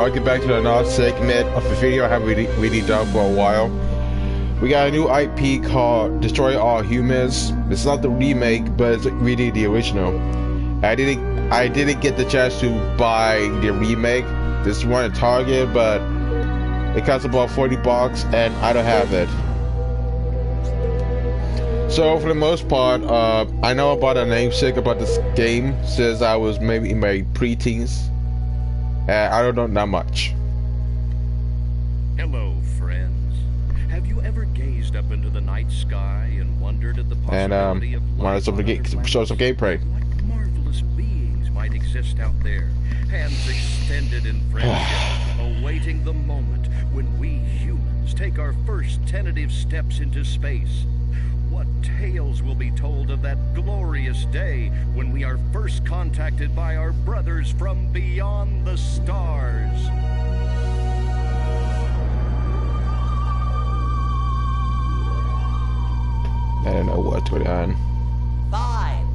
I'll get back to another segment of the video I haven't really done for a while. We got a new IP called Destroy All Humans. It's not the remake, but it's really the original. I didn't get the chance to buy the remake. This one at Target, but it costs about 40 bucks and I don't have it. So for the most part, I know about a namesake about this game since I was maybe in my pre-teens. I don't know that much. Hello, friends. Have you ever gazed up into the night sky and wondered at the possibility of life on other planets? Show some gameplay. What marvelous beings might exist out there, hands extended in friendship, awaiting the moment when we humans take our first tentative steps into space. What tales will be told of that glorious day when we are first contacted by our brothers from beyond the stars? I don't know what's going on. 5.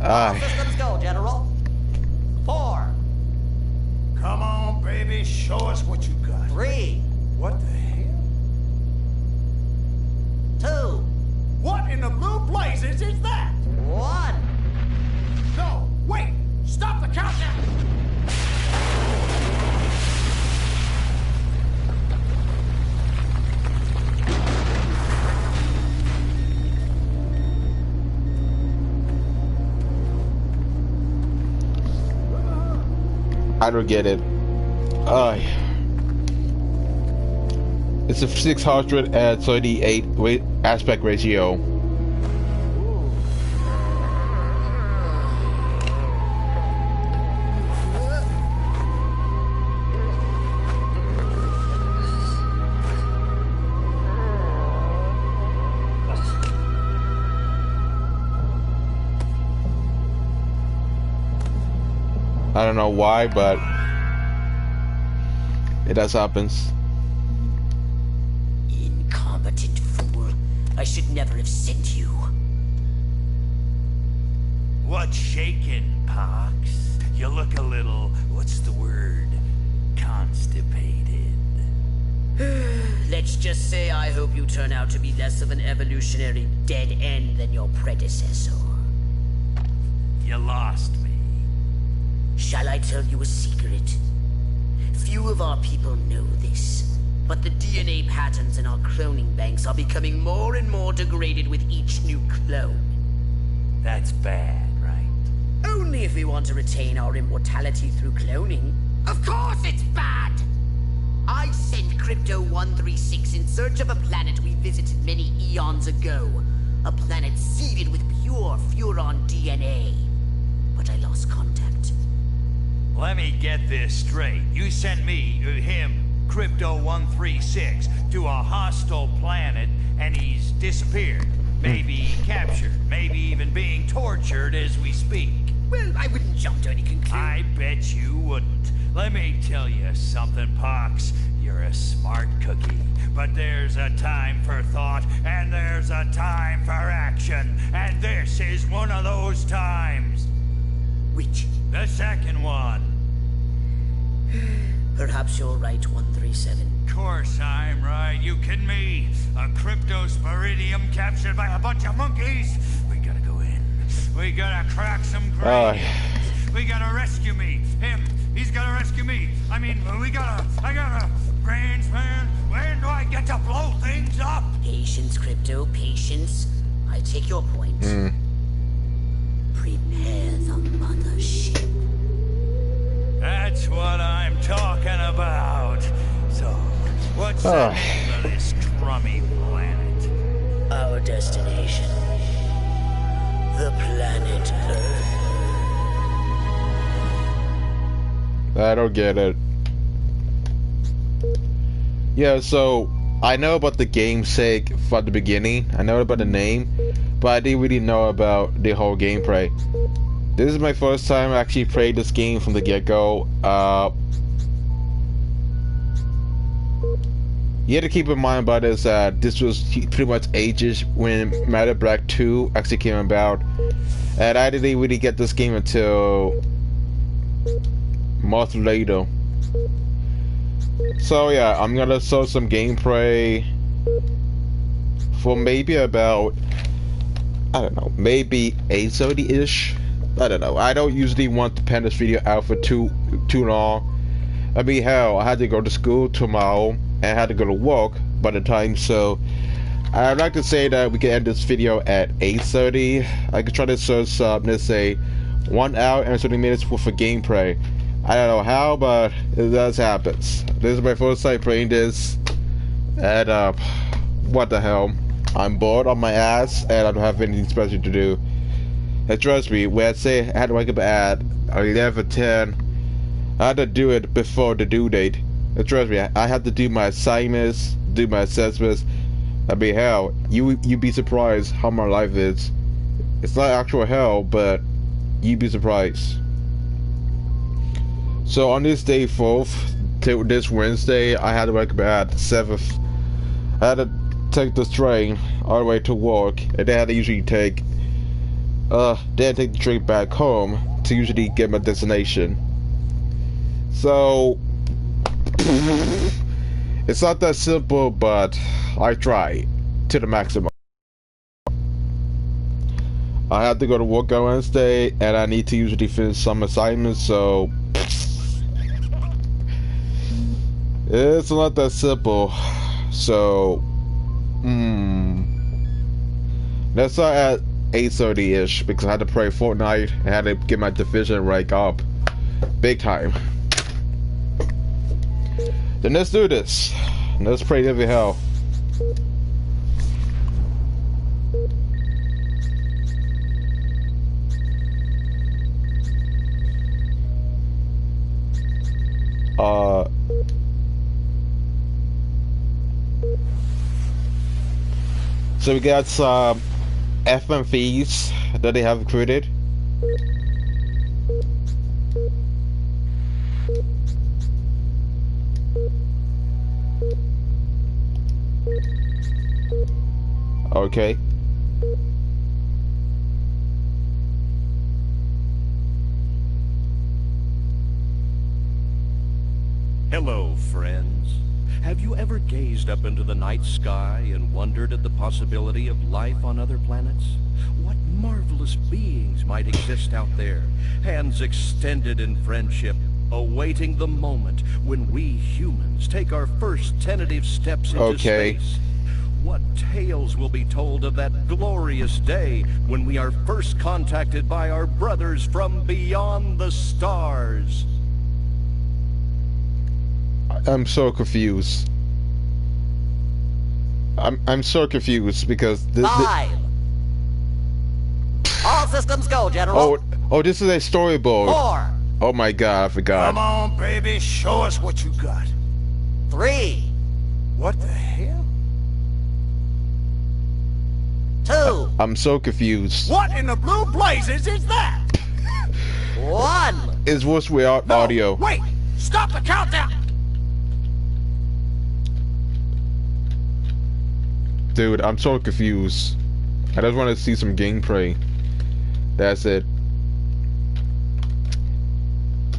All systems go, General. 4. Come on, baby, show us what you got. 3. What the hell? 2. What in the blue blazes is that? 1. No, wait! Stop the countdown! I don't get it. It's a 638 aspect ratio. I don't know why, but it does happens. Incompetent fool. I should never have sent you. What's shaking, Pox? You look a little, what's the word? Constipated. Let's just say I hope you turn out to be less of an evolutionary dead end than your predecessor. You lost me. Shall I tell you a secret? Few of our people know this, but the DNA patterns in our cloning banks are becoming more and more degraded with each new clone. That's bad, right? Only if we want to retain our immortality through cloning. Of course it's bad! I sent Crypto-136 in search of a planet we visited many eons ago. A planet seeded with pure Furon DNA. But I lost contact. Let me get this straight. You sent me, him, Crypto-136, to a hostile planet, and he's disappeared. Maybe captured, maybe even being tortured as we speak. Well, I wouldn't jump to any conclusion. I bet you wouldn't. Let me tell you something, Pox. You're a smart cookie. But there's a time for thought, and there's a time for action. And this is one of those times. Which? The second one. Perhaps you're right, 137. Course I'm right. You kidding me? A cryptosporidium captured by a bunch of monkeys? We gotta go in. We gotta crack some graves. We gotta rescue me. Him. He's gotta rescue me. I mean, I gotta... Brains, man. When do I get to blow things up? Patience, Crypto, patience. I take your point. Prepare the mothership. That's what I'm talking about. So, what's the name of this crummy planet? Our destination. The planet Earth. I don't get it. Yeah, so I know about the game's sake from the beginning. I know about the name, but I didn't really know about the whole gameplay. This is my first time I actually played this game from the get-go. You have to keep in mind about this that this was pretty much ages when Matter Black 2 actually came about. And I didn't really get this game until months later. So yeah, I'm gonna show some gameplay for maybe about, I don't know, maybe 8:30-ish. I don't know. I don't usually want to pen this video out for too long. I mean, hell, I had to go to school tomorrow and I had to go to work by the time, so I'd like to say that we can end this video at 8:30. I could try to search let's say 1 hour and 30 minutes worth of gameplay. I don't know how, but it does happen. This is my first time playing this, and what the hell? I'm bored on my ass, and I don't have anything special to do. And trust me, when I say I had to wake up at 11:10, I had to do it before the due date. And trust me, I had to do my assignments, do my assessments. I mean, hell, you'd be surprised how my life is. It's not actual hell, but you'd be surprised. So on this day 4th, till this Wednesday, I had to wake up at 7th. I had to take this train all the way to work, and then I had to usually take the train back home to usually get my destination. So it's not that simple, but I try to the maximum. I have to go to work on Wednesday, and I need to usually finish some assignments, so it's not that simple. So let's start at 8:30-ish because I had to play Fortnite and had to get my division rank up big time. Then let's do this. Let's play Living Hell. So we got some FMVs that they have created. Okay. Hello, friends. Have you ever gazed up into the night sky and wondered at the possibility of life on other planets? What marvelous beings might exist out there, hands extended in friendship, awaiting the moment when we humans take our first tentative steps into space? What tales will be told of that glorious day when we are first contacted by our brothers from beyond the stars? I'm so confused. I'm so confused because this. 5. All systems go, General. Oh, this is a storyboard. 4. Oh my God, I forgot. Come on, baby, show us what you got. 3. What the hell? 2. I'm so confused. What in the blue blazes is that? 1. It's what's without No, audio. Wait! Stop the countdown! Dude, I'm so confused. I just want to see some gameplay. That's it.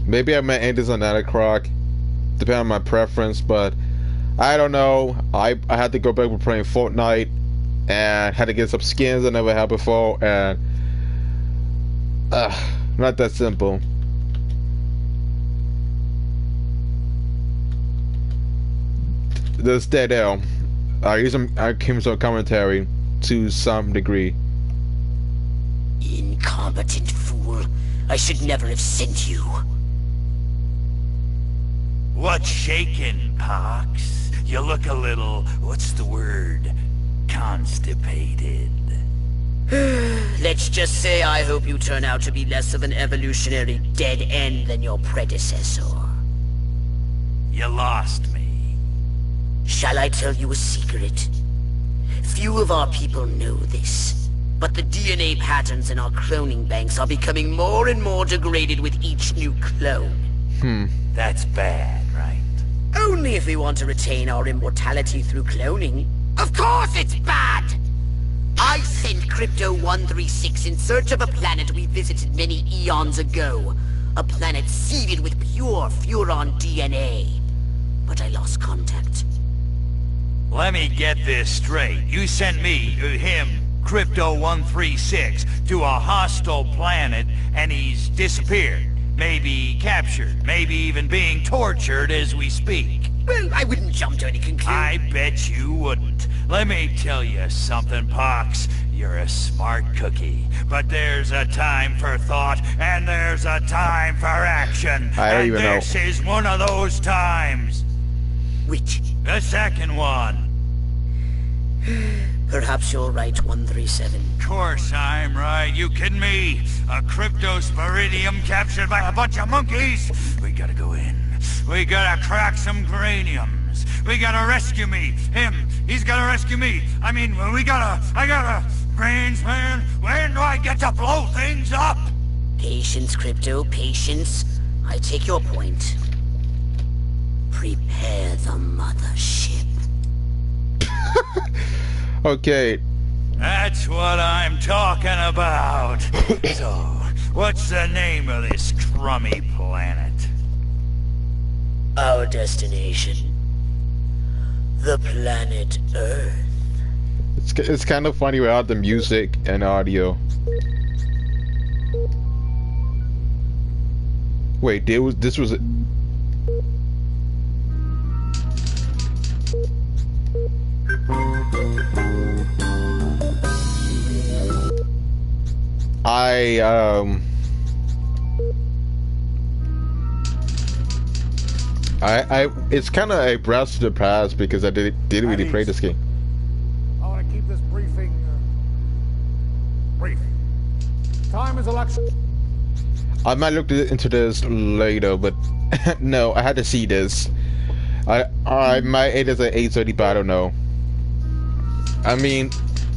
Maybe I might end this on 9 o'clock, depending on my preference, but I don't know. I had to go back to playing Fortnite and had to get some skins I never had before, and not that simple. This dead L. I came some commentary to some degree. Incompetent fool. I should never have sent you. What's shaking, Pox? You look a little, what's the word? Constipated. Let's just say I hope you turn out to be less of an evolutionary dead end than your predecessor. You lost me. Shall I tell you a secret? Few of our people know this, but the DNA patterns in our cloning banks are becoming more and more degraded with each new clone. That's bad, right? Only if we want to retain our immortality through cloning. Of course it's bad! I sent Crypto 136 in search of a planet we visited many eons ago. A planet seeded with pure Furon DNA. But I lost contact. Let me get this straight. You sent me, him, Crypto-136, to a hostile planet, and he's disappeared. Maybe captured, maybe even being tortured as we speak. Well, I wouldn't jump to any conclusion. I bet you wouldn't. Let me tell you something, Pox. You're a smart cookie. But there's a time for thought, and there's a time for action. I don't even know. This is one of those times. Which? The second one. Perhaps you're right, 137. Of course I'm right. You kidding me? A cryptosporidium captured by a bunch of monkeys? We gotta go in. We gotta crack some craniums. We gotta rescue me. Him. He's gotta rescue me. I mean, I gotta... Brains, man. When do I get to blow things up? Patience, Crypto, patience. I take your point. Prepare the mothership. Okay. That's what I'm talking about. So, what's the name of this crummy planet? Our destination. The planet Earth. It's kind of funny without the music and audio. Wait, this was... it's kind of a blast to the past because I didn't really play this game. I want to keep this briefing brief. Time is election. I might look into this later, but no, I had to see this. I might it is an 830, but I don't know. I mean,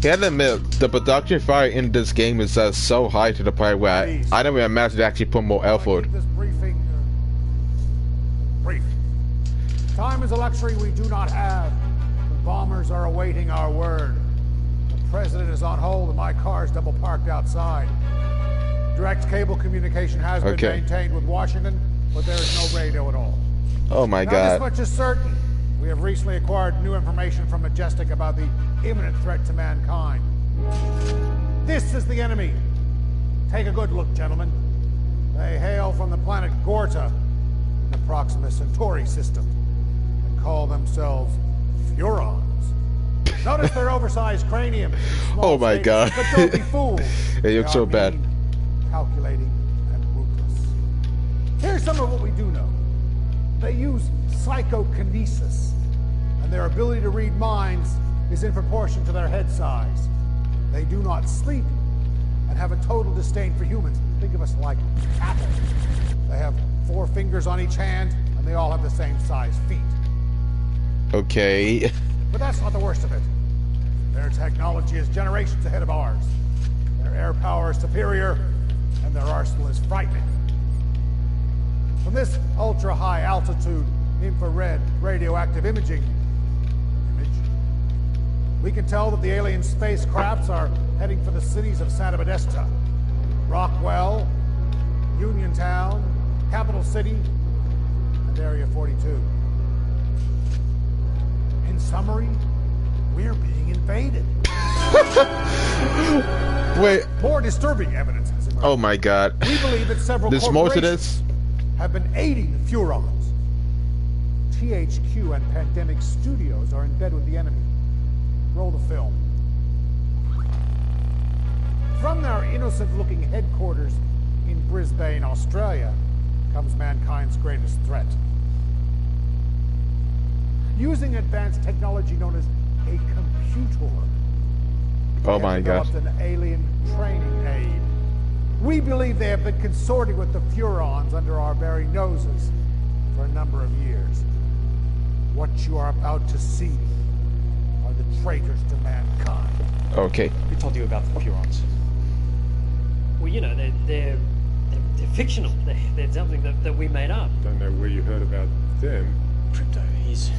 you have to admit, the production value in this game is so high to the point where I never imagined they actually put more effort. Keep this briefing brief. Time is a luxury we do not have. The bombers are awaiting our word. The president is on hold and my car's double parked outside. Direct cable communication has been maintained with Washington, but there is no radio at all. Oh my God. This much is certain. We have recently acquired new information from Majestic about the imminent threat to mankind. This is the enemy. Take a good look, gentlemen. They hail from the planet Gorta in the Proxima Centauri system and call themselves Furons. Notice their oversized craniums. Oh my God. But don't be fooled. It looks so bad. Calculating and ruthless. Here's some of what we do know. They use psychokinesis, and their ability to read minds is in proportion to their head size. They do not sleep and have a total disdain for humans. Think of us like cattle. They have 4 fingers on each hand, and they all have the same size feet. Okay. But that's not the worst of it. Their technology is generations ahead of ours. Their air power is superior, and their arsenal is frightening. From this ultra-high altitude infrared radioactive image, we can tell that the alien spacecrafts are heading for the cities of Santa Modesta, Rockwell, Uniontown, Capital City, and Area 42. In summary, we're being invaded. Wait. More disturbing evidence has emerged. Oh my God. We believe that several There's more to this? have been aiding the Furons. THQ and Pandemic Studios are in bed with the enemy. Roll the film. From their innocent-looking headquarters in Brisbane, Australia, comes mankind's greatest threat. Using advanced technology known as a computer, oh my God, developed an alien training aid. We believe they have been consorting with the Furons under our very noses for a number of years. What you are about to see are the traitors to mankind. Okay. Who told you about the Furons? Well, you know, they're fictional. They're something that we made up. Don't know where you heard about them. Crypto, he's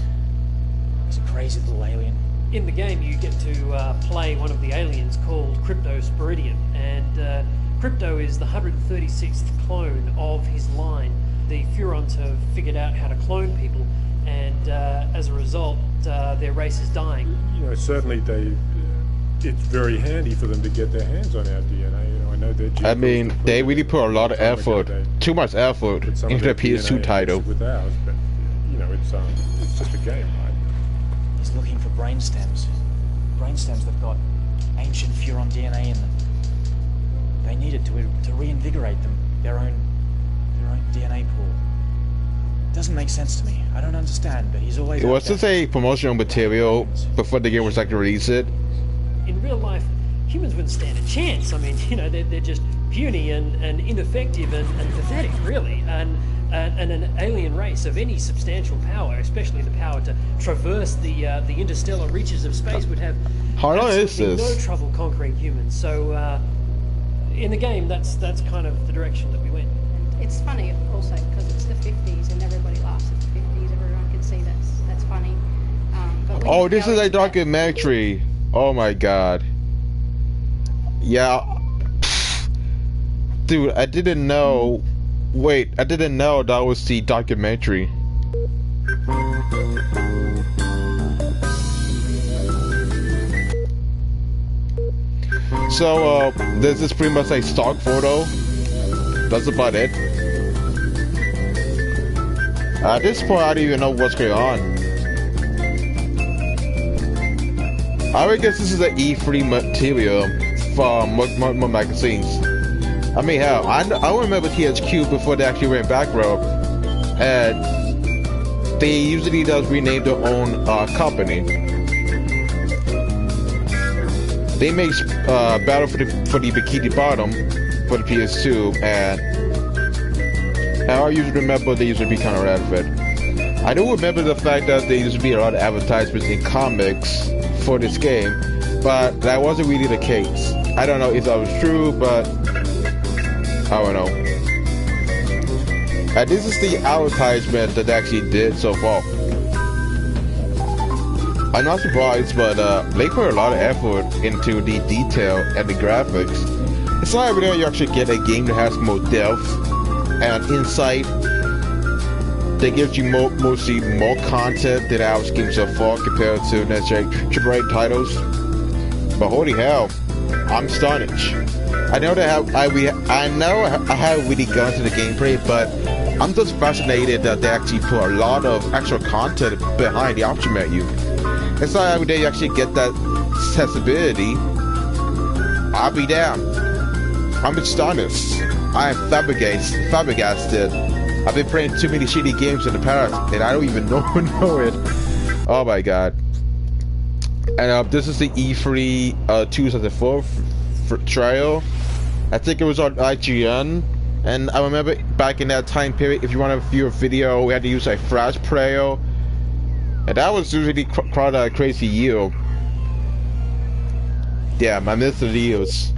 a crazy little alien. In the game, you get to play one of the aliens called Cryptosporidium, and Crypto is the 136th clone of his line. The Furons have figured out how to clone people, and as a result, their race is dying. You know, certainly it's very handy for them to get their hands on our DNA. You know, I know they're. I mean, they really put a lot of effort, too much effort, into the PS2 title. With ours, but you know, it's just a game, right? He's looking for brain stems. Brain stems that've got ancient Furon DNA in them. They needed to reinvigorate them, their own DNA pool. Doesn't make sense to me. I don't understand, but he's always. It was just a promotional material before the game was actually released. In real life, humans wouldn't stand a chance. I mean, you know, they're just puny and ineffective and pathetic, really. And an alien race of any substantial power, especially the power to traverse the interstellar reaches of space, would have absolutely no trouble conquering humans. So, in the game, that's kind of the direction that we went. It's funny also because it's the 50s and everybody laughs at the 50s. Everyone can see that's funny. Oh, this is a documentary. Oh my god. Yeah. Dude, I didn't know. Wait, I didn't know that was the documentary. So, this is pretty much a stock photo. That's about it. At this point, I don't even know what's going on. I would guess this is an E3 material from more magazines. I mean, hell, I remember THQ before they actually went bankrupt, and they usually does rename their own company. They make Battle for the Bikini Bottom for the PS2, and I usually remember they used to be kind of relevant. I do remember the fact that there used to be a lot of advertisements in comics for this game, but that wasn't really the case. I don't know if that was true, but I don't know. And this is the advertisement that they actually did so far. I'm not surprised, but they put a lot of effort into the detail and the graphics. It's not every day you actually get a game that has more depth and insight. That gives you mostly more content than our games so far compared to necessary AAA titles. But holy hell, I'm astonished. I know that I haven't really gone to the gameplay, but I'm just fascinated that they actually put a lot of extra content behind the option menu. It's not every day you actually get that accessibility. I'll be damned. I'm astonished. I am flabbergasted. I've been playing too many shitty games in the past, and I don't even know it. Oh my god. And this is the E3 2004 trial. I think it was on IGN. And I remember back in that time period, if you want to view a video, we had to use a Flash player. And that was usually quite a crazy yield. Damn, I missed the deals.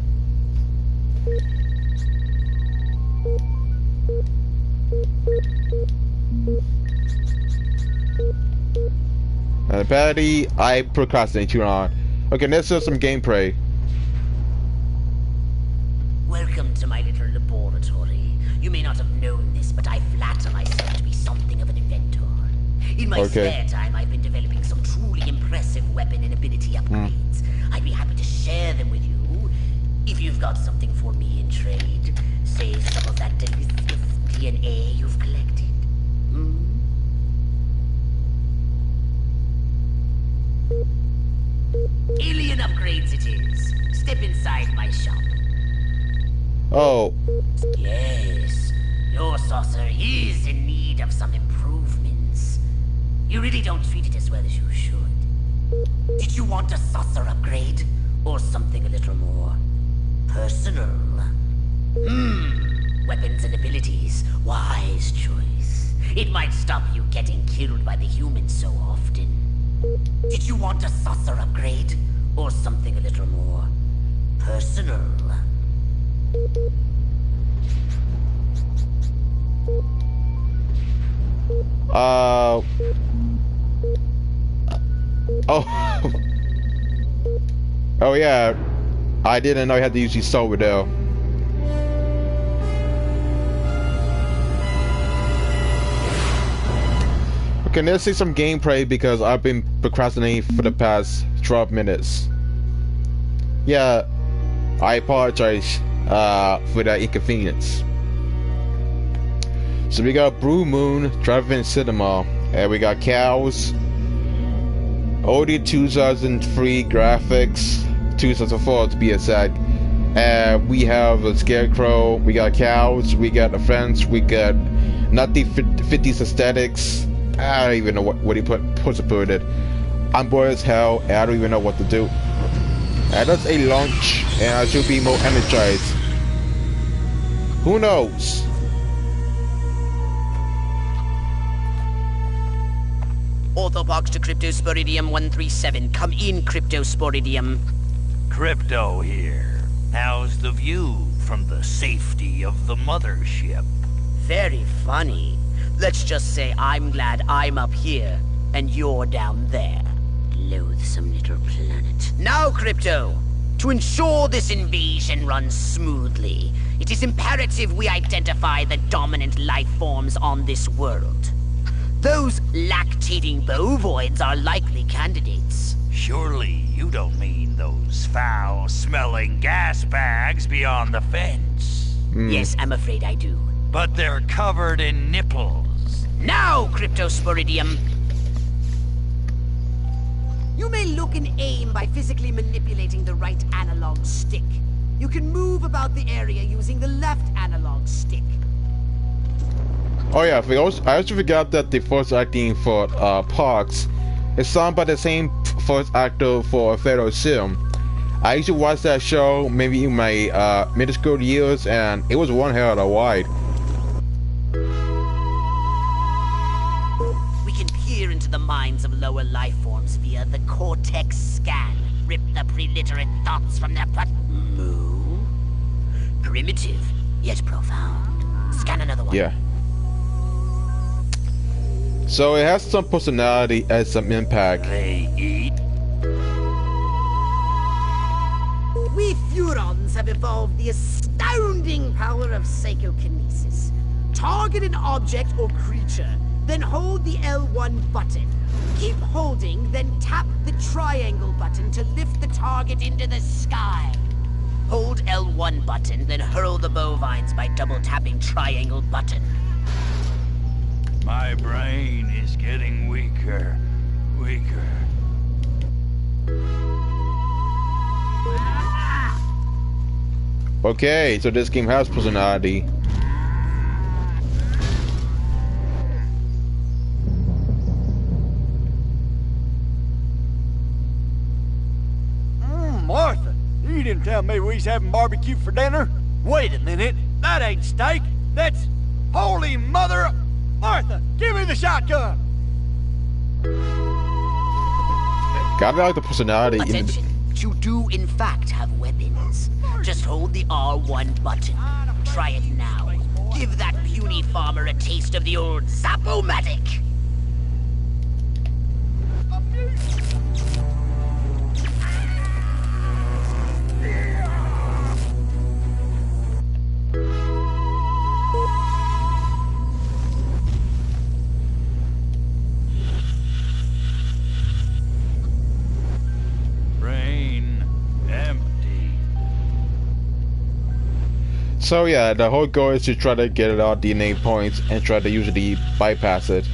Apparently, I procrastinate too long. Okay, let's do some gameplay. Welcome to my little laboratory. You may not have known this, but I flatter myself to be something of an inventor. In my spare time, I've been developing some truly impressive weapon and ability upgrades. I'd be happy to share them with you. If you've got something for me in trade, say some of that delicious DNA you've collected. Alien upgrades it is. Step inside my shop. Oh. Yes, your saucer is in need of some improvements. You really don't treat it as well as you should. Did you want a saucer upgrade? Or something a little more personal? Weapons and abilities. Wise choice. It might stop you getting killed by the humans so often. Did you want a saucer upgrade? Or something a little more personal? Oh. Oh yeah. I didn't know you had to use these solar though. Okay, let's see some gameplay because I've been procrastinating for the past 12 minutes. Yeah, I apologize for that inconvenience. So we got Blue Moon Drive-In Cinema, and we got cows, oldie 2003 graphics, 2004 to be exact. And we have a scarecrow, we got cows, we got a fence, we got not the 50s aesthetics. I don't even know what he puts to put it. I'm bored as hell, and I don't even know what to do. And that's a launch, and I should be more energized. Who knows? Orthopox to Cryptosporidium 137. Come in, Cryptosporidium. Crypto here. How's the view from the safety of the mothership? Very funny. Let's just say I'm glad I'm up here and you're down there. Loathsome little planet. Now, Crypto, to ensure this invasion runs smoothly, it is imperative we identify the dominant life forms on this world. Those lactating bovoids are likely candidates. Surely you don't mean those foul-smelling gas bags beyond the fence? Yes, I'm afraid I do. But they're covered in nipples. Now, Cryptosporidium! You may look and aim by physically manipulating the right analog stick. You can move about the area using the left analog stick. Oh yeah, I also forgot that the voice acting for Pox is sung by the same voice actor for Federal Sim. I used to watch that show maybe in my middle school years, and it was one hell of a ride. We can peer into the minds of lower life forms via the cortex scan. Rip the preliterate thoughts from their moo. Primitive, yet profound. Scan another one. Yeah. So it has some personality and some impact. They eat. We Furons have evolved the astounding power of psychokinesis. Target an object or creature, then hold the L1 button. Keep holding, then tap the triangle button to lift the target into the sky. Hold L1 button, then hurl the bovines by double tapping triangle button. My brain is getting weaker. Okay, so this game has personality. Martha, you didn't tell me we was having barbecue for dinner. Wait a minute, that ain't steak. That's holy mother. Martha, give me the shotgun. Gotta like the personality. Attention, you do in fact have weapons. Just hold the R1 button. Try it now. Give that puny farmer a taste of the old Zap-O-Matic. So yeah, the whole goal is to try to get all DNA points and try to usually bypass it.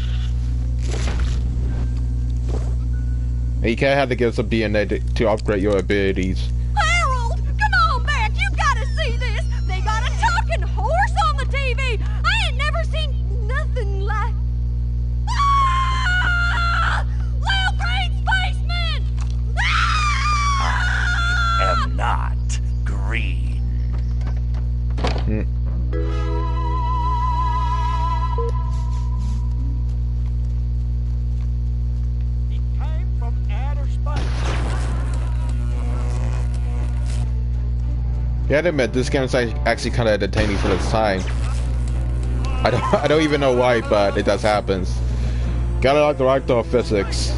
And you kinda have to get some DNA to upgrade your abilities. Harold, come on back, you gotta see this. They got a talking horse on the TV. I ain't never seen nothing like... Ah! Lil Green Spaceman! Ah! I am not green. Hmm. It came from outer space. Yeah, I admit this game is actually kind of entertaining for its time. I don't even know why, but it does happens. Gotta like the director of physics.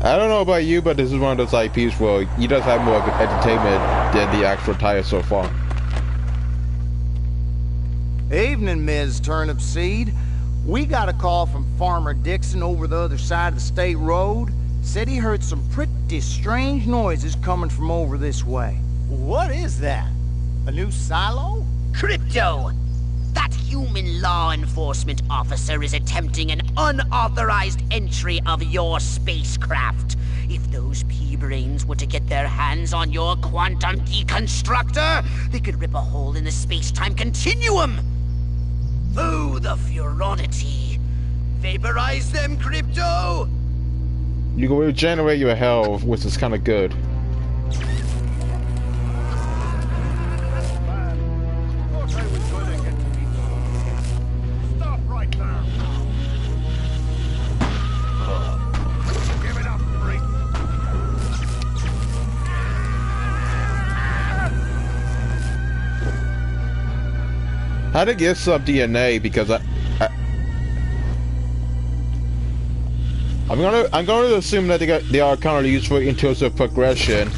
I don't know about you, but this is one of those IPs where you just have more entertainment than the actual title so far. Evening, Ms. Turnipseed. We got a call from Farmer Dixon over the other side of the state road. Said he heard some pretty strange noises coming from over this way. What is that? A new silo? Crypto! That human law enforcement officer is attempting an unauthorized entry of your spacecraft. If those pea-brains were to get their hands on your quantum deconstructor, they could rip a hole in the space-time continuum. Oh, the furonity. Vaporize them, Crypto! You can regenerate your health, which is kind of good. How to get some DNA, because I'm going to assume that they are kind of useful in terms of progression,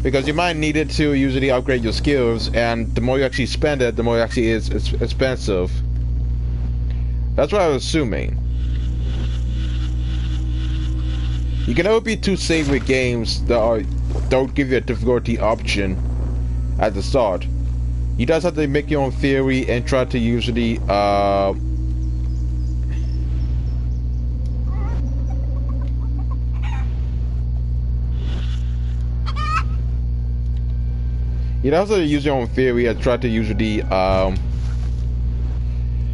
because you might need it to usually upgrade your skills, and the more you actually spend it, the more it actually is expensive. That's what I was assuming. You can never be too safe with games that don't give you a difficulty option at the start. You just have to make your own theory and try to usually you have to use your own theory and try to usually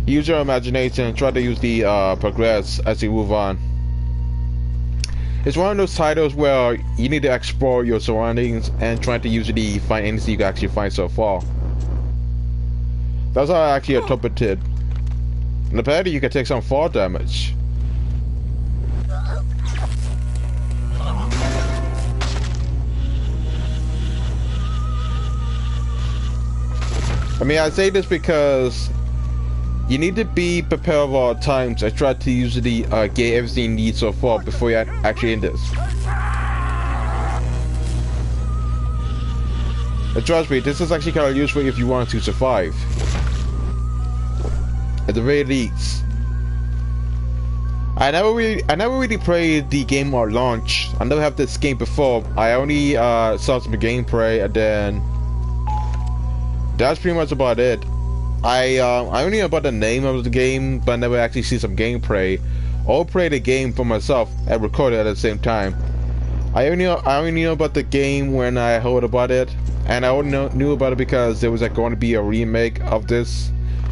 use your imagination and try to use the progress as you move on. It's one of those titles where you need to explore your surroundings and try to usually find anything you can actually find so far. That's how I actually interpreted. And apparently you can take some fall damage. I mean, I say this because you need to be prepared at all times. I try to usually get everything you need so far before you actually end this. And trust me, this is actually kind of useful if you want to survive. At the very least. I never really played the game on launch. I never have this game before. I only saw some gameplay, and then that's pretty much about it. I only know about the name of the game, but I never actually see some gameplay or play the game for myself and record it at the same time. I only knew about the game when I heard about it, and I only knew about it because there was going to be a remake of this,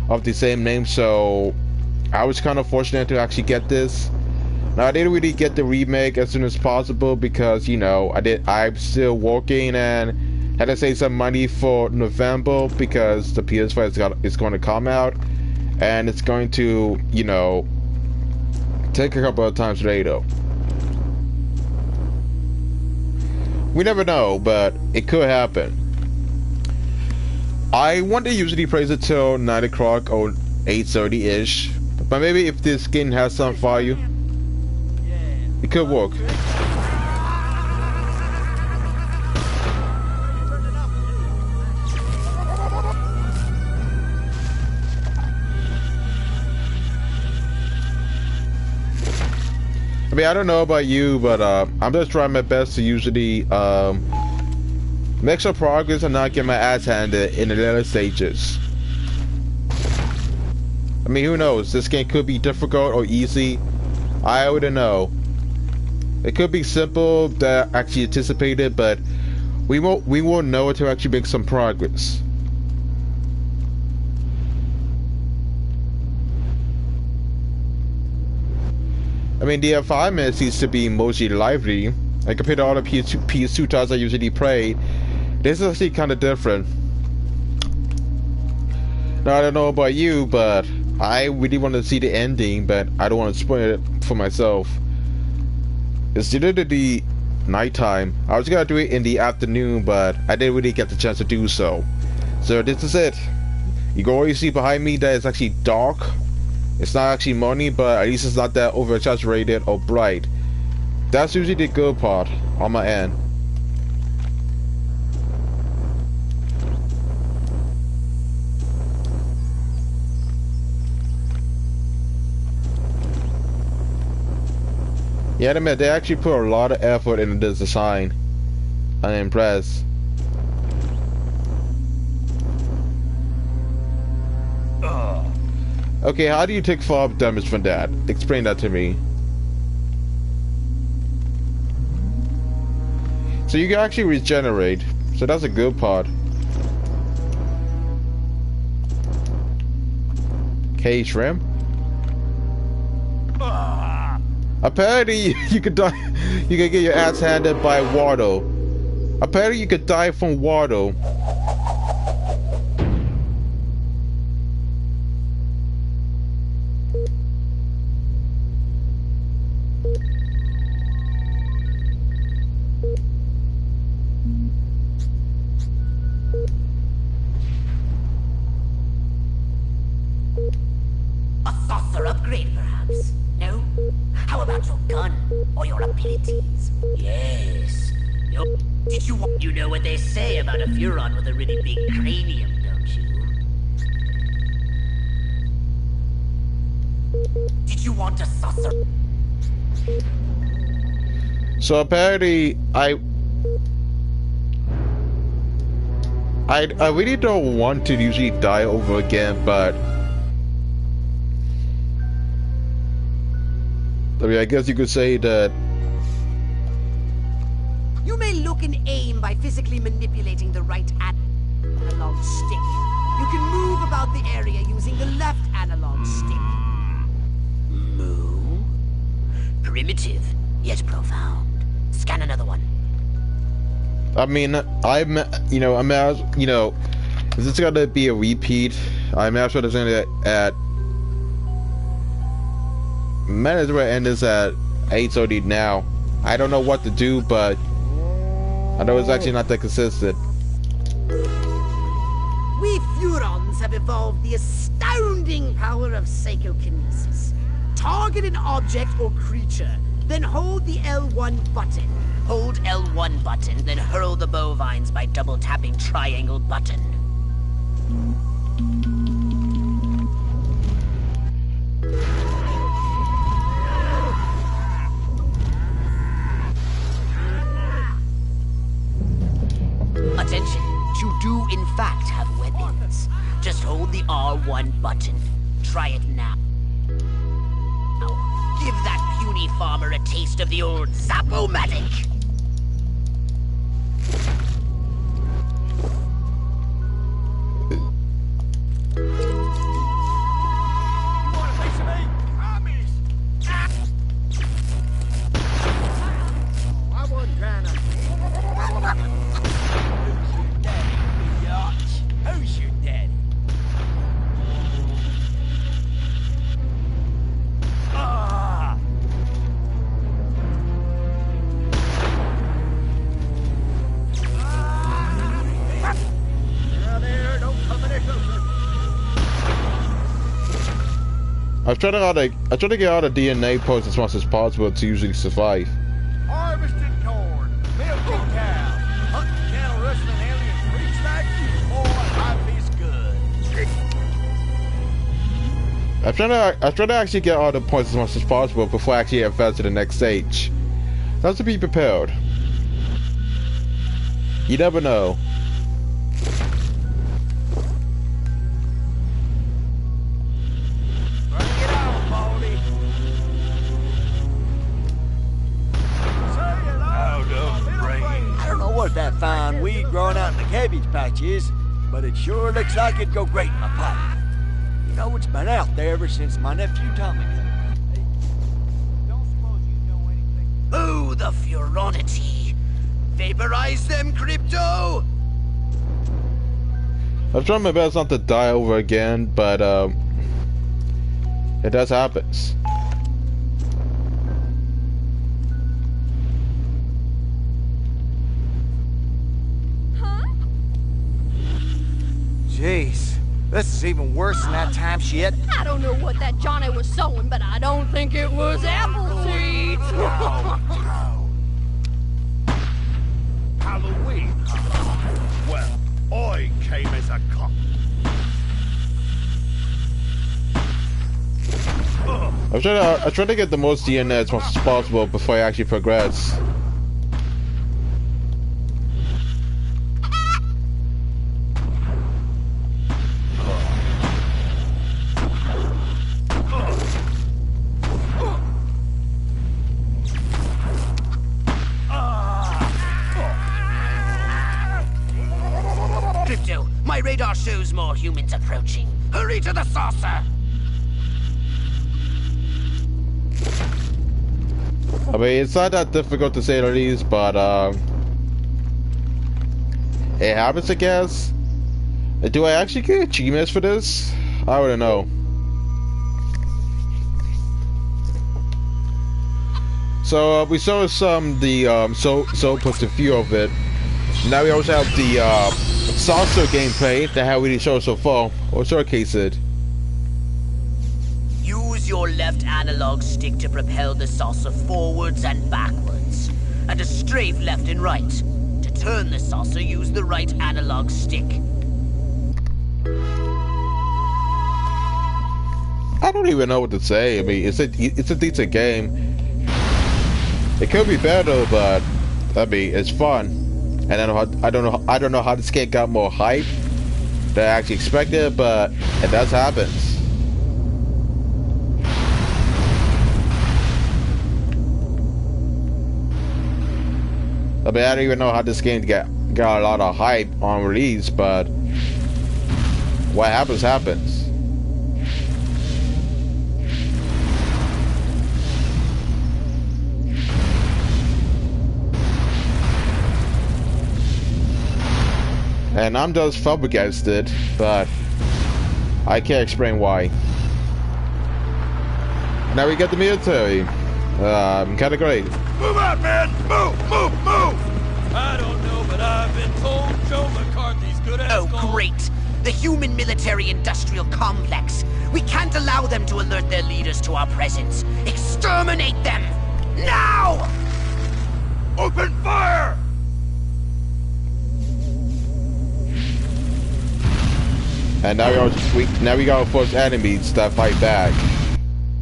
of the same name. So I was kind of fortunate to actually get this. Now I didn't really get the remake as soon as possible because, you know, I'm still working and had to save some money for November because the PS5 is going to come out, and it's going to, you know, take a couple of times later. We never know, but it could happen. I want to usually play it till 9 o'clock or 8:30-ish, but maybe if this game has some value, it could work. I mean, I don't know about you, but I'm just trying my best to usually make some progress and not get my ass handed in the later stages. I mean, who knows? This game could be difficult or easy. I wouldn't know. It could be simple that I actually anticipated, but we won't know until actually make some progress. I mean, the environment seems to be mostly lively, and compared to all the PS2 titles I usually play, this is actually kind of different. Now, I don't know about you, but I really want to see the ending, but I don't want to spoil it for myself. It's literally nighttime. I was gonna do it in the afternoon, but I didn't really get the chance to do so. So this is it. You can already see behind me that it's actually dark. It's not actually morning, but at least it's not that oversaturated or bright. That's usually the good part on my end. Yeah, I admit, they actually put a lot of effort into this design. I'm impressed. Okay, how do you take fall damage from that? Explain that to me. So you can actually regenerate. So that's a good part. Okay, shrimp. Apparently, you could die. You can get your ass handed by Wardo. Apparently, you could die from Wardo. A saucer upgrade, perhaps? No? How about your gun or your abilities? Yes. You know what they say about a Furon with a really big cranium, don't you? Did you want a saucer? So apparently, I really don't want to usually die over again, but I mean, I guess you could say that. You may look and aim by physically manipulating the right analog stick. You can move about the area using the left analog stick. Move? Primitive, yet profound. Scan another one. I mean, is this gonna be a repeat? I'm not sure there's gonna at. Might as well end this at 8:30 now. I don't know what to do, but I know it's actually not that consistent. We Furons have evolved the astounding power of psychokinesis. Target an object or creature, then hold the L1 button. Hold L1 button, then hurl the bovines by double tapping triangle button. Attention, you do in fact have weapons. Just hold the R1 button. Try it now. Give that puny farmer a taste of the old Zap-O-Matic. I'm trying to get all the DNA posts as much as possible to usually survive. Harvested corn, milking cows, hunting cattle, rustling alien freaks like you. Boy, life is good. I'm trying to actually get all the points as much as possible before I actually advance to the next stage. That's to be prepared. You never know. That fine weed growing out in the cabbage patches, but it sure looks like it'd go great in my pipe. You know, it's been out there ever since my nephew Tommy got it. Hey, don't suppose you know anything? Oh, the Furonity! Vaporize them, Crypto! I'm trying my best not to die over again, but it does happen. Jeez, this is even worse than that time shit. I don't know what that Johnny was sowing, but I don't think it was apple seeds. Halloween? Well, I came as a cop. I'm trying to get the most DNA as much as possible before I actually progress. Crypto, my radar shows more humans approaching. Hurry to the saucer! I mean, it's not that difficult to say the least, but it happens, I guess. Do I actually get achievements for this? I wouldn't know. So we saw some so puts a few of it. Now we also have the saucer gameplay that how we showed so far, or showcase it. Use your left analog stick to propel the saucer forwards and backwards, and a strafe left and right. To turn the saucer, use the right analog stick. I don't even know what to say. I mean, it's a decent game. It could be better, but I mean, it's fun. And I don't know how this game got more hype than I actually expected, but it does happen. I mean, I don't even know how this game got a lot of hype on release, but what happens happens. And I'm just up against it, but I can't explain why. Now we get the military. Kind of great. Move out, man! Move! Move! Move! I don't know, but I've been told Joe McCarthy's good at Oh, great! The human military-industrial complex. We can't allow them to alert their leaders to our presence. Exterminate them! Now! Open fire! And now we gotta force enemies that fight back.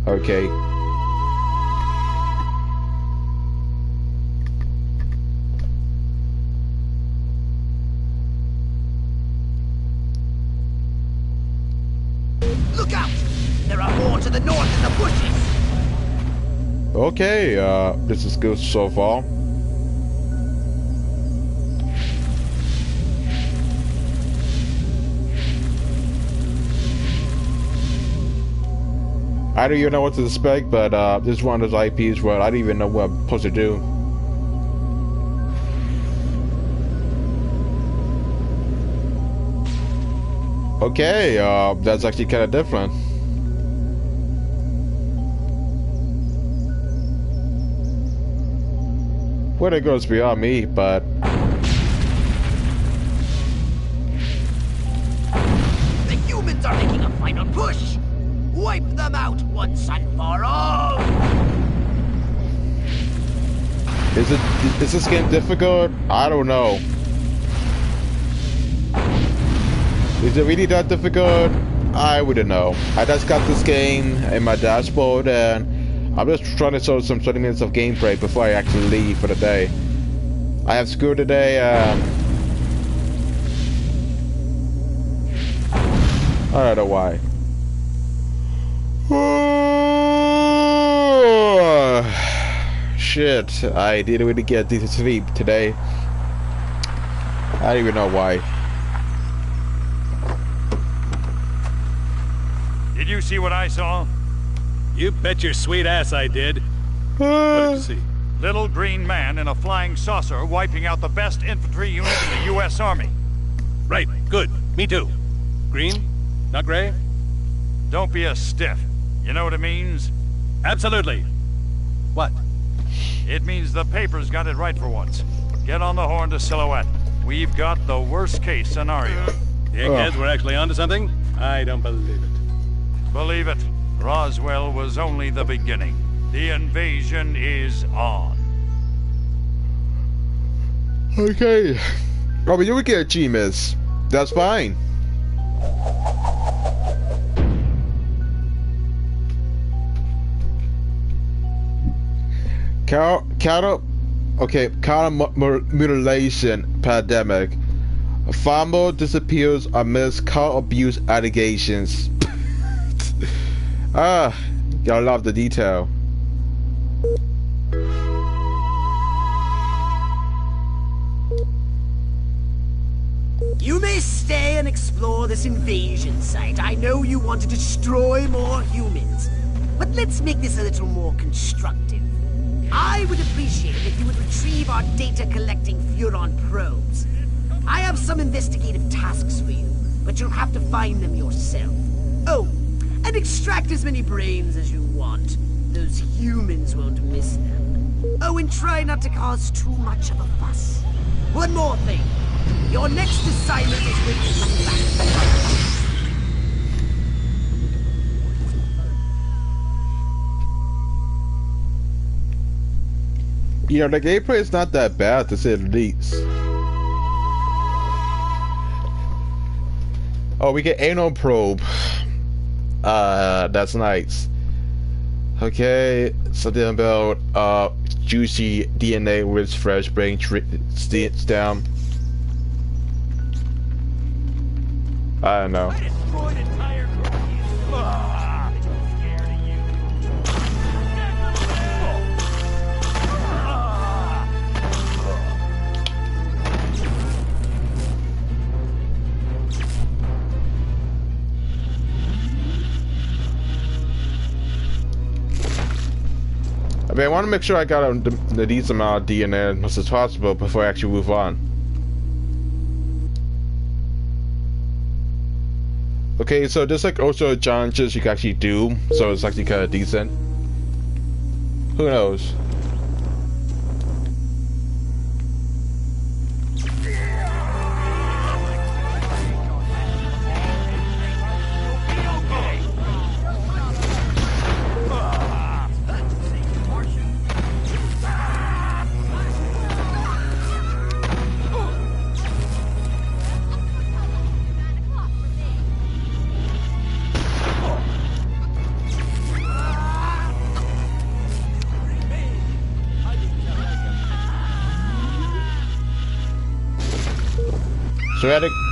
Okay. Look out! There are more to the north in the bushes! Okay, this is good so far. I don't even know what to expect, but this is one of those IPs where I don't even know what I'm supposed to do. Okay, that's actually kind of different. Where it goes beyond me, but The humans are making a final push! Wipe them out once and for all! is this game difficult? I don't know. Is it really that difficult? I wouldn't know. I just got this game in my dashboard and I'm just trying to show some 20 minutes of gameplay before I actually leave for the day. I have school today. I don't know why. Shit, I didn't really get decent sleep today. I don't even know why. Did you see what I saw? You bet your sweet ass I did. What did you see? Little green man in a flying saucer wiping out the best infantry unit in the U.S. Army. Right, good. Me too. Green? Not gray? Don't be a stiff. You know what it means? Absolutely. What? It means the paper's got it right for once. Get on the horn to Silhouette. We've got the worst case scenario. The eggheads were actually onto something? I don't believe it. Believe it. Roswell was only the beginning. The invasion is on. Okay. Oh, but you would get achievements. That's fine. Cattle mutilation pandemic. A farmer disappears amidst cow abuse allegations. Gotta love the detail. You may stay and explore this invasion site. I know you want to destroy more humans. But let's make this a little more constructive. I would appreciate it if you would retrieve our data-collecting Furon probes. I have some investigative tasks for you, but you'll have to find them yourself. Oh, and extract as many brains as you want. Those humans won't miss them. Oh, and try not to cause too much of a fuss. One more thing. Your next assignment is with Yeah, the gameplay is not that bad to say the least. Oh, we get anal probe. That's nice. Okay, something about juicy DNA with fresh brain stem. I don't know. I mean, I want to make sure I got the decent amount of DNA as much as possible before I actually move on. Okay, so there's like also challenges you can actually do, so it's actually kind of decent. Who knows?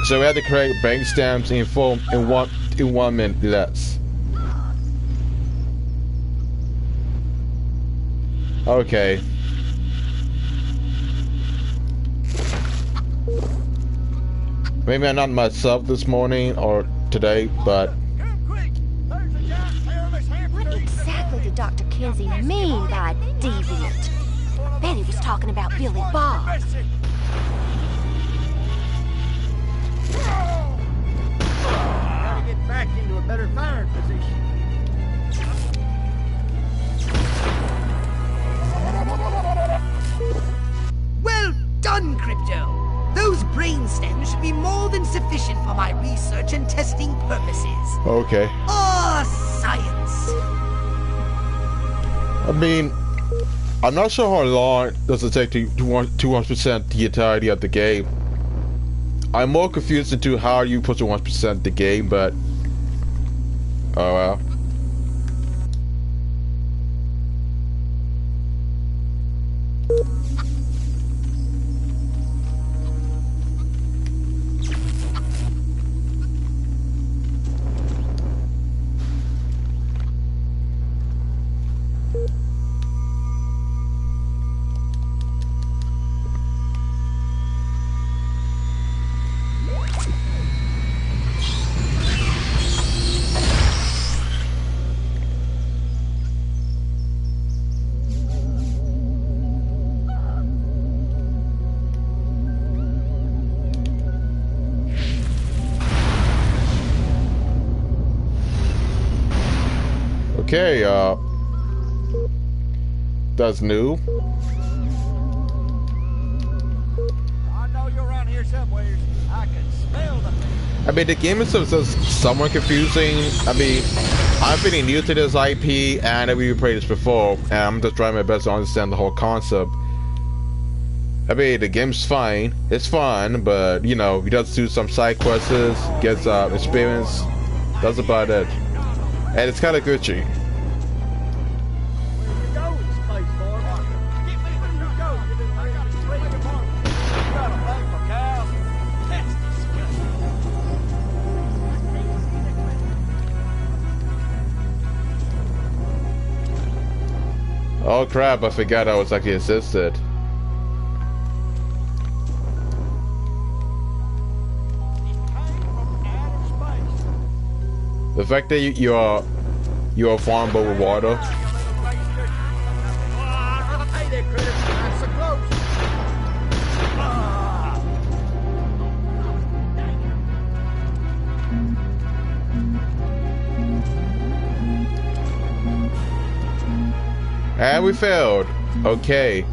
So we had to create bank stamps in 1 minute less. Okay. Maybe I'm not myself this morning or today, but what exactly did Dr. Kinsey mean by deviant? I bet he was talking about Billy Bob. Gotta get back into a better firing position. Well done, Crypto! Those brainstems should be more than sufficient for my research and testing purposes. okay. Ah, science! I mean, I'm not sure how long does it take to 100% the entirety of the game. I'm more confused into how you put to 1% the game, but oh well. Okay, that's new. I know you're around here here somewhere. I can smell the thing. I mean, the game is somewhat confusing. I mean, I'm pretty new to this IP, and I never played this before, and I'm just trying my best to understand the whole concept. I mean, the game's fine. It's fun, but, you know, you just do some side quests, get experience. That's about it. And it's kind of glitchy. Oh crap, I forgot I was actually assisted. The fact that you are farmable with water. And we failed. Okay.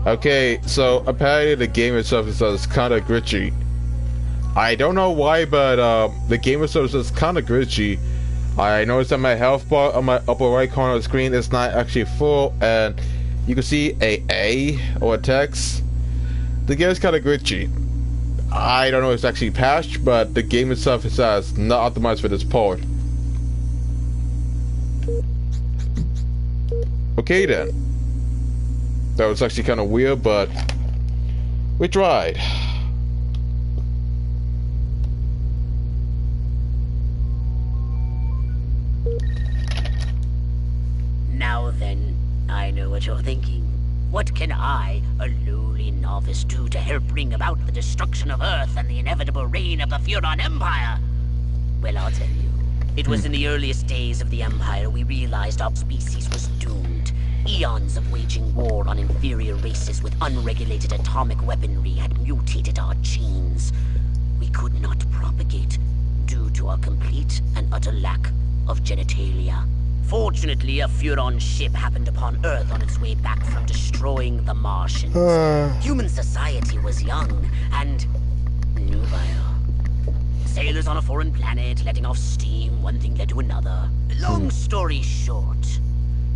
Okay, so apparently the game itself is kind of glitchy. I don't know why, but the game itself is kind of glitchy. I noticed that my health bar on my upper right corner of the screen is not actually full, and you can see A or a text. The game is kind of glitchy. I don't know if it's actually patched, but the game itself is not optimized for this port. Okay then. That was actually kind of weird, but we tried. Now then, I know what you're thinking. What can I, a lowly novice, do to help bring about the destruction of Earth and the inevitable reign of the Furon Empire? Well, I'll tell you. It was in the earliest days of the Empire we realized our species was doomed. Eons of waging war on inferior races with unregulated atomic weaponry had mutated our genes. We could not propagate due to our complete and utter lack of genitalia. Fortunately, a Furon ship happened upon Earth on its way back from destroying the Martians. Human society was young and nubile. Sailors on a foreign planet, letting off steam, one thing led to another. Long story short,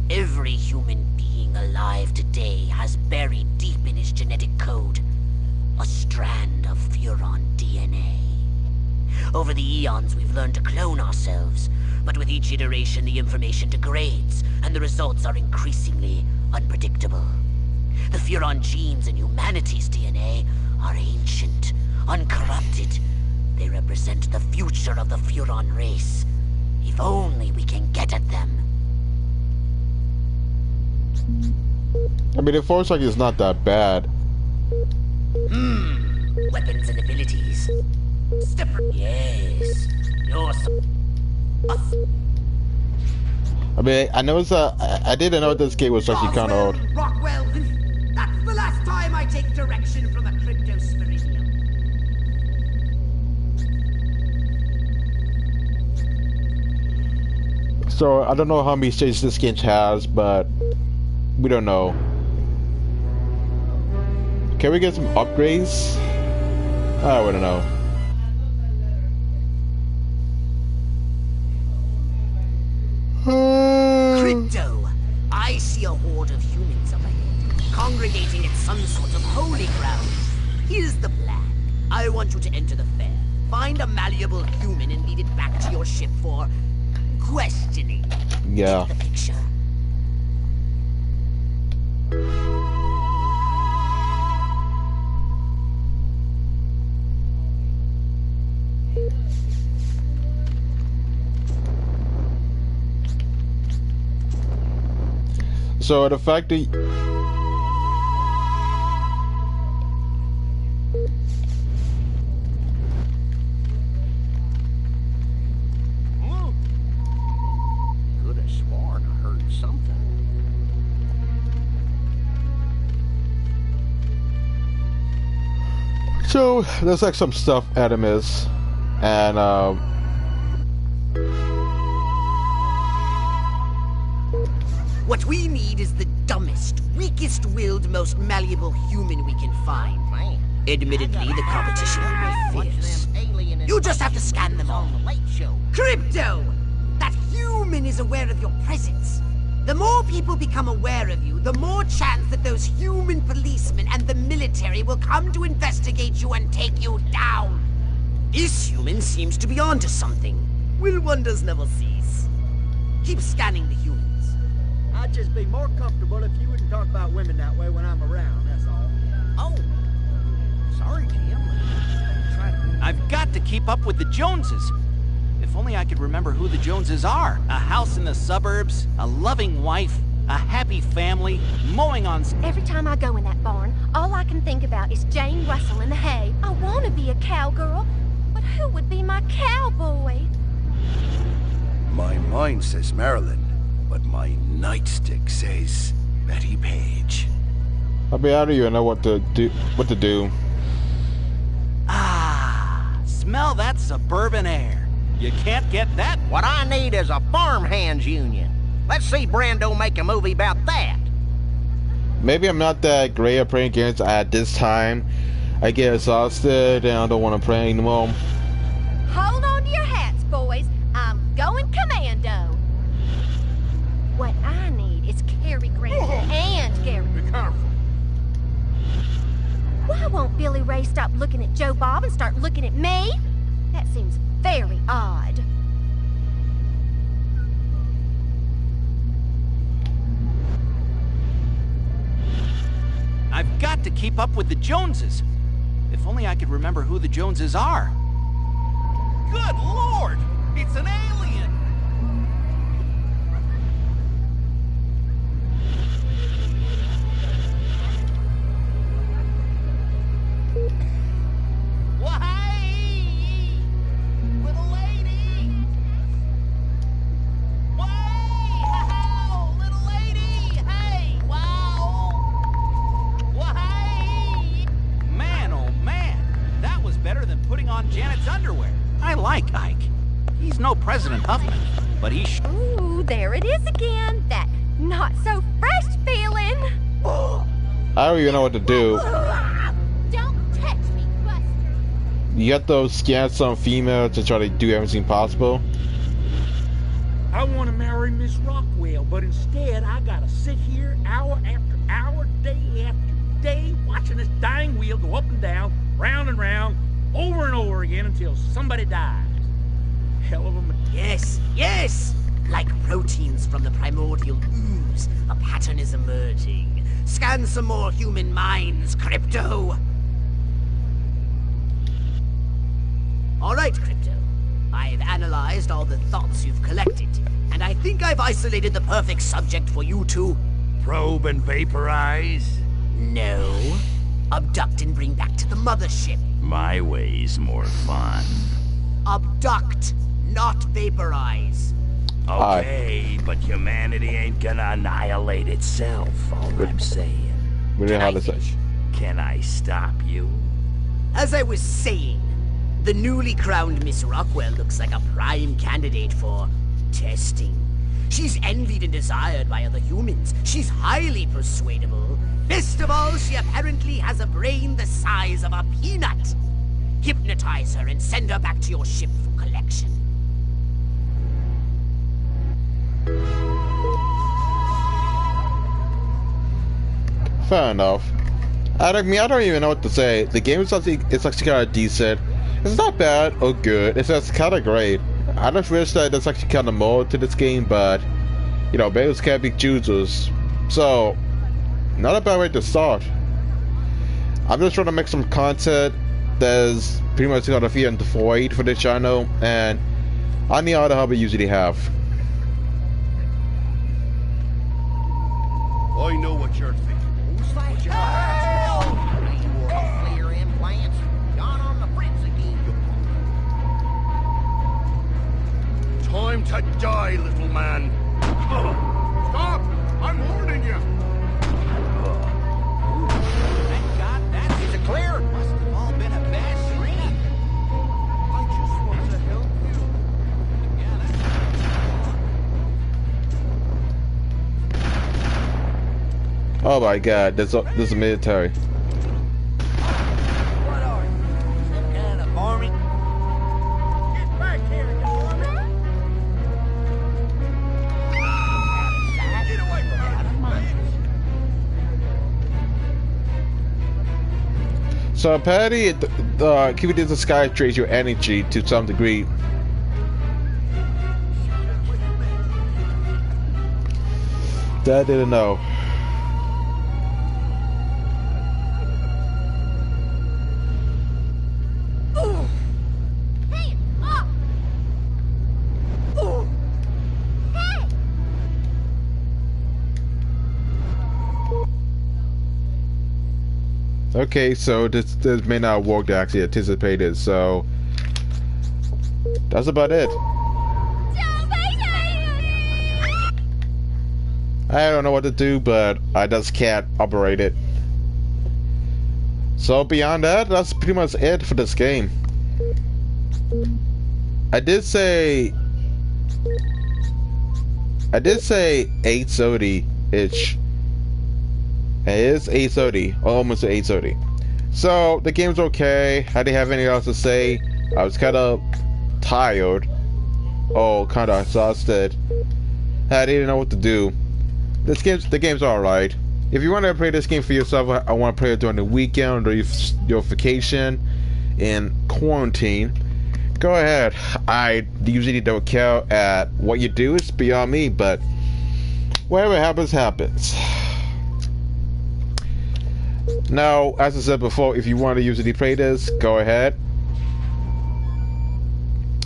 every human being alive today has buried deep in his genetic code a strand of Furon DNA. Over the eons, we've learned to clone ourselves, but with each iteration, the information degrades, and the results are increasingly unpredictable. The Furon genes in humanity's DNA are ancient, uncorrupted. They represent the future of the Furon race. If only we can get at them. I mean, it feels like it's not that bad. Weapons and abilities. Stepper. Yes. You're so... I mean, I know I didn't know this game was actually kind of old. Rockwell, that's the last time I take direction from a cryptosporidium. So, I don't know how many stages this game has, but we don't know. Can we get some upgrades? I don't know. Crypto! I see a horde of humans up ahead, congregating at some sort of holy ground. Here's the plan. I want you to enter the fair, find a malleable human and lead it back to your ship for questioning. Yeah. Get the picture? So the fact that Good So there's like some stuffed enemies, and what we need is the dumbest, weakest-willed, most malleable human we can find. Admittedly, the competition will be fierce. You just have to scan them all. Crypto! That human is aware of your presence. The more people become aware of you, the more chance that those human policemen and the military will come to investigate you and take you down. This human seems to be onto something. Will wonders never cease? Keep scanning the humans. I'd just be more comfortable if you wouldn't talk about women that way when I'm around, that's all. Oh. Sorry, Tim. I've got to keep up with the Joneses. If only I could remember who the Joneses are. A house in the suburbs, a loving wife, a happy family, mowing on... Every time I go in that barn, all I can think about is Jane Russell in the hay. I want to be a cowgirl, but who would be my cowboy? My mind says Marilyn, but my nightstick says Betty Page. I mean, I don't even know what to do. Ah, smell that suburban air. You can't get that. What I need is a farmhands union. Let's see Brando make a movie about that. Maybe I'm not that great at playing games at this time. I get exhausted and I don't want to play anymore. Hold on to your hats, boys. I'm going commando. What I need is Cary Grant and Gary. Be careful. Why won't Billy Ray stop looking at Joe Bob and start looking at me? That seems very odd. I've got to keep up with the Joneses. If only I could remember who the Joneses are. Good Lord! It's an alien! Why? Little lady! Why? Little lady! Hey! Wow! Why? Man, oh man! That was better than putting on Janet's underwear. I like Ike. He's no President Huffman, but he's... Ooh, there it is again. That not-so-fresh feeling. I don't even know what to do. Don't touch me, Buster. You have to scan some female to try to do everything possible. I want to marry Miss Rockwell, but instead I gotta sit here hour after hour, day after day, watching this dying wheel go up and down, round and round, over and over again until somebody dies. Hell of a... Yes, yes! Like proteins from the primordial ooze, a pattern is emerging. Scan some more human minds, Crypto! Alright, Crypto. I've analyzed all the thoughts you've collected, and I think I've isolated the perfect subject for you to... Probe and vaporize? No. Abduct and bring back to the mothership. My way's more fun. Abduct, not vaporize. Okay, but humanity ain't gonna annihilate itself, all I'm saying. We know how to say. Can I stop you? As I was saying, the newly crowned Miss Rockwell looks like a prime candidate for testing. She's envied and desired by other humans. She's highly persuadable. Best of all, she apparently has a brain the size of a peanut. Hypnotize her and send her back to your ship for collection. Fair enough. I don't even know what to say. The game is actually kind of decent. It's not bad or good. It's just kind of great. I just wish that there's actually kind of more to this game, but you know, beggars can't be choosers. So, not a bad way to start. I'm just trying to make some content that's pretty much gonna feed into void for this channel, and I need all the help I usually have. I know what you're thinking. Clear implants. Gone on the fritz again. Time to die, little man. Stop! I'm warning you. Thank God that is clear. Must have all been a Oh my god, there's a military. What are you? Some kind of varmint? Get back here, you varmint! Get away from me! So apparently, keeping in the sky drains your energy to some degree. That I didn't know. Hey, up! Hey! Okay, so this may not work as actually anticipated, so that's about it. I don't know what to do, but I just can't operate it. So beyond that, that's pretty much it for this game. I did say 8:30-ish. It is 8:30, almost 8:30. So the game's okay. I didn't have anything else to say. I was kind of tired. Oh, kind of exhausted. I didn't know what to do. The game's alright. If you want to play this game for yourself, I want to play it during the weekend or your vacation in quarantine. Go ahead. I usually don't care at what you do. It's beyond me, but whatever happens, happens. Now, as I said before, if you want to usually play this, go ahead.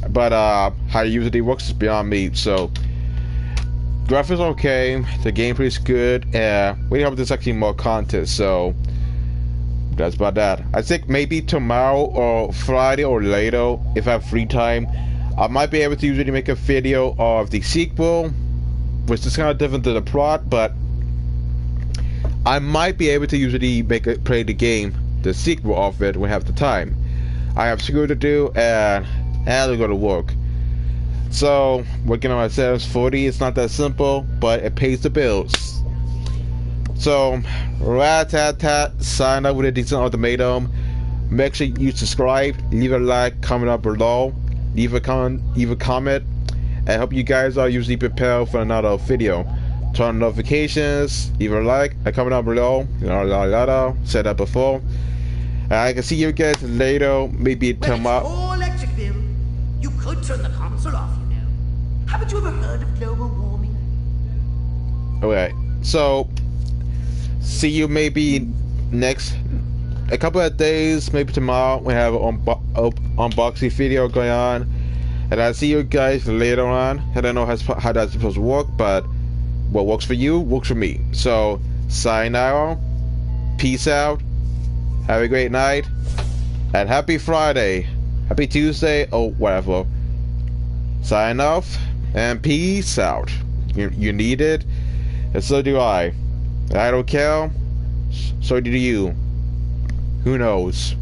But how it usually works is beyond me. So graphics okay, the gameplay is good, and we hope there's actually more content, so that's about that. I think maybe tomorrow or Friday or later, if I have free time, I might be able to usually make a video of the sequel, which is kind of different to the plot, but I might be able to usually play the game, the sequel of it, when I have the time. I have school to do, and I have to go to work. So, working on my 740, it's not that simple, but it pays the bills. So, rat-tat-tat, sign up with a decent ultimatum. Make sure you subscribe, leave a like, comment down below, leave a comment. I hope you guys are usually prepared for another video. Turn on notifications, leave a like, a comment down below, said that before. And I can see you guys later, maybe tomorrow. Well, it's electric bill. You could turn the console off, you know. Haven't you ever heard of global warming? Okay, so see you maybe a couple of days, maybe tomorrow. We have an unboxing video going on, and I'll see you guys later on. I don't know how that's supposed to work, but what works for you works for me. So sign out, peace out, have a great night, and happy Friday, happy Tuesday, or whatever. Sign off and peace out. You need it, and so do I. I don't care, so do you. Who knows?